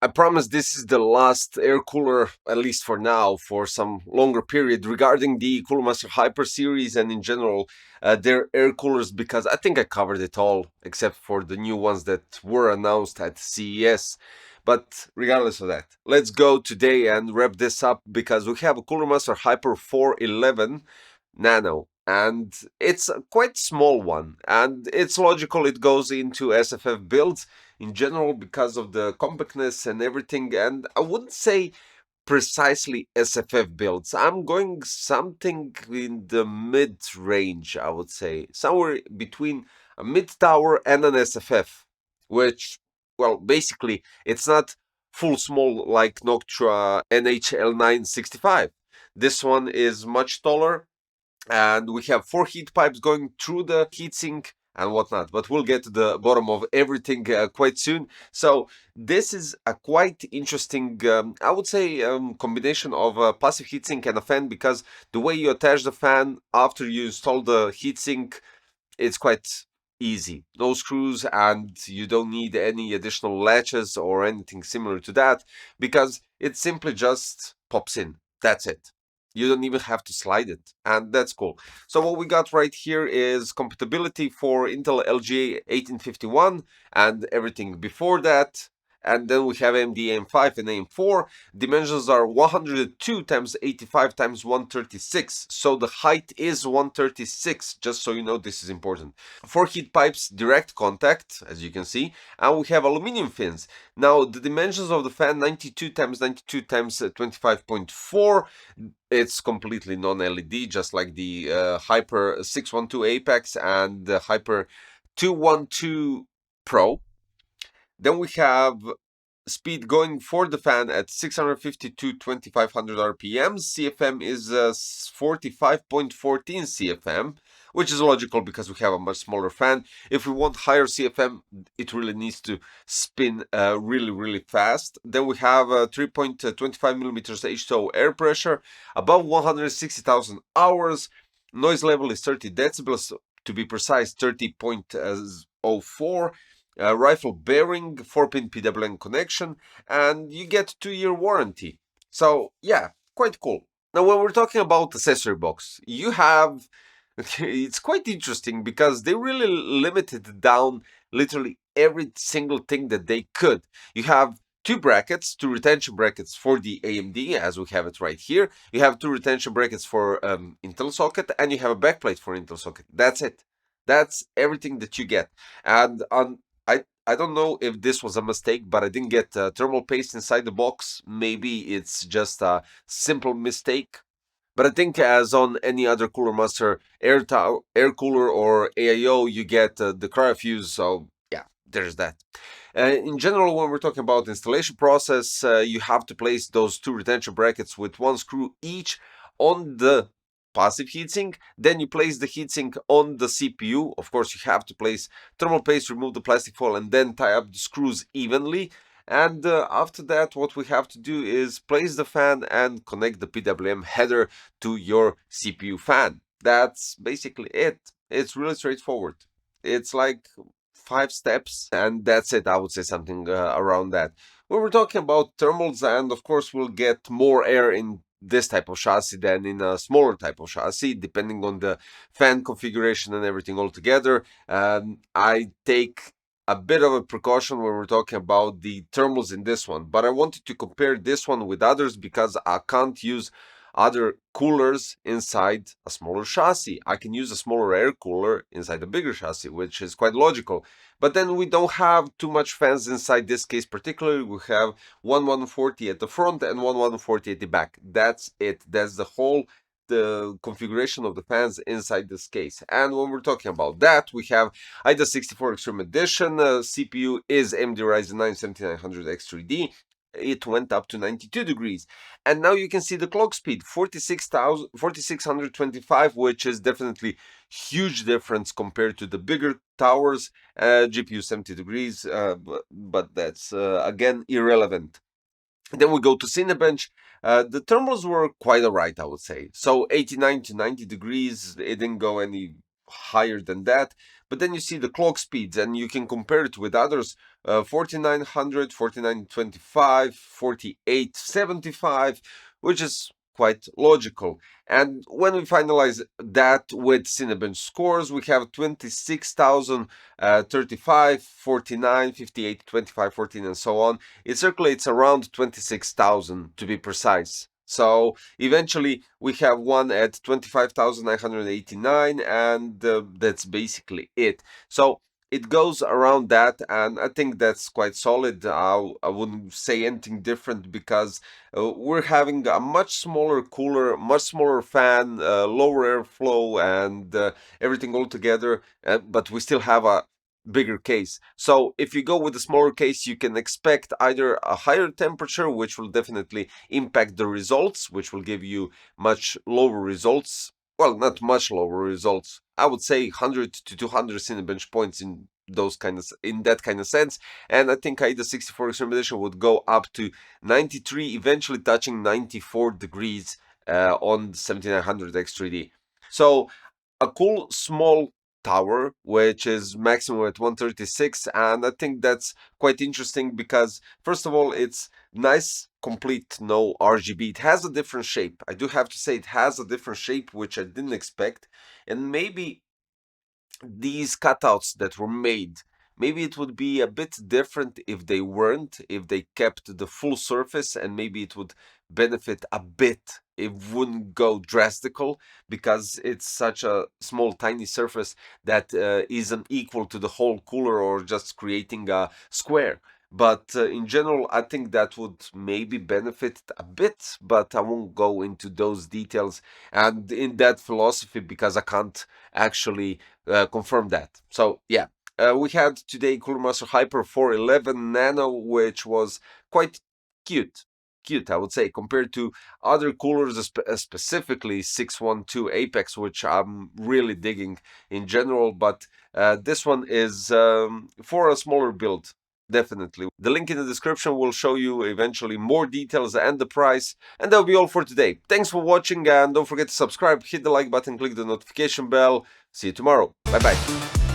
I promise this is the last air cooler, at least for now, for some longer period regarding the Cooler Master Hyper series and in general their air coolers, because I think I covered it all except for the new ones that were announced at CES. But regardless of that, let's go today and wrap this up because we have a Cooler Master Hyper 411 Nano, and it's a quite small one, and it's logical it goes into SFF builds in general because of the compactness and everything. And I wouldn't say precisely SFF builds. I'm going something in the mid range, I would say, somewhere between a mid tower and an SFF, which, well, basically, it's not full small like Noctua NHL965. This one is much taller, and we have 4 heat pipes going through the heatsink and whatnot, but we'll get to the bottom of everything quite soon. So this is a quite interesting, I would say, combination of a passive heatsink and a fan, because the way you attach the fan after you install the heatsink, it's quite easy. No screws, and you don't need any additional latches or anything similar to that, because it simply just pops in. That's it. You don't even have to slide it, and that's cool. So what we got right here is compatibility for Intel LGA 1851 and everything before that. And then we have AMD AM5 and AM4. Dimensions are 102 times 85 times 136. So the height is 136, just so you know, this is important. 4 heat pipes, direct contact, as you can see. And we have aluminum fins. Now, the dimensions of the fan, 92 times 92 times 25.4. It's completely non-LED, just like the Hyper 612 Apex and the Hyper 212 Pro. Then we have speed going for the fan at 650 to 2500 RPM. CFM is 45.14 CFM, which is logical because we have a much smaller fan. If we want higher CFM, it really needs to spin really, really fast. Then we have 3.25 millimeters H2O air pressure, above 160,000 hours. Noise level is 30 decibels, to be precise, 30.04. Rifle bearing, 4-pin PWM connection, and you get 2-year warranty. So yeah, quite cool. Now when we're talking about accessory box, you have it's quite interesting because they really limited down literally every single thing that they could. You have 2 brackets, 2 retention brackets for the AMD, as we have it right here. You have 2 retention brackets for Intel socket, and you have a backplate for Intel socket. That's it. That's everything that you get. And on I don't know if this was a mistake, but I didn't get thermal paste inside the box. Maybe it's just a simple mistake. But I think, as on any other Cooler Master air cooler or AIO, you get the cryofuse. So yeah, there's that. In general, when we're talking about installation process, you have to place those 2 retention brackets with 1 screw each on the passive heatsink. Then you place the heatsink on the CPU. Of course, you have to place thermal paste, remove the plastic foil, and then tie up the screws evenly. And after that, what we have to do is place the fan and connect the PWM header to your CPU fan. That's basically it. It's really straightforward. It's like 5 steps, and that's it. I would say something around that. When we're talking about thermals, and of course, we'll get more air in this type of chassis than in a smaller type of chassis, depending on the fan configuration and everything altogether. I take a bit of a precaution when we're talking about the thermals in this one, but I wanted to compare this one with others because I can't use other coolers inside a smaller chassis. I can use a smaller air cooler inside a bigger chassis, which is quite logical. But then we don't have too much fans inside this case particularly. We have one 140 at the front and one 140 at the back. That's it. That's the configuration of the fans inside this case. And when we're talking about that, we have IDA 64 Extreme Edition. CPU is AMD Ryzen 9 7900X3D. It went up to 92 degrees. And now you can see the clock speed, 4625, which is definitely huge difference compared to the bigger towers. GPU 70 degrees, but that's again irrelevant. Then we go to Cinebench. The thermals were quite alright, I would say. So 89 to 90 degrees, it didn't go any higher than that. But then you see the clock speeds, and you can compare it with others 4900, 4925, 4875, which is quite logical. And when we finalize that with Cinebench scores, we have 26,000, 35, 49, 58, 25, 14, and so on. It circulates around 26,000 to be precise. So eventually we have one at 25,989, and that's basically it. So it goes around that, and I think that's quite solid. I wouldn't say anything different because we're having a much smaller cooler, much smaller fan, lower airflow, and everything all together, but we still have a bigger case. So if you go with a smaller case, you can expect either a higher temperature, which will definitely impact the results, which will give you much lower results. Well, not much lower results. I would say 100 to 200 Cinebench points in that kind of sense. And I think AIDA 64 Extreme Edition would go up to 93, eventually touching 94 degrees on 7900 X3D. So a cool small tower, which is maximum at 136, and I think that's quite interesting because, first of all, it's nice, complete, no RGB. It has a different shape. I do have to say it has a different shape, which I didn't expect, and maybe these cutouts that were made, maybe it would be a bit different if they weren't, if they kept the full surface, and maybe it would benefit a bit. It wouldn't go drastical because it's such a small, tiny surface that isn't equal to the whole cooler or just creating a square. But in general, I think that would maybe benefit a bit, but I won't go into those details and in that philosophy because I can't actually confirm that. So yeah, we had today Cooler Master Hyper 411 Nano, which was quite cute. Cute, I would say, compared to other coolers, specifically 612 Apex, which I'm really digging in general. But this one is for a smaller build, definitely. The link in the description will show you eventually more details and the price. And that'll be all for today. Thanks for watching, and don't forget to subscribe, hit the like button, click the notification bell. See you tomorrow. Bye bye.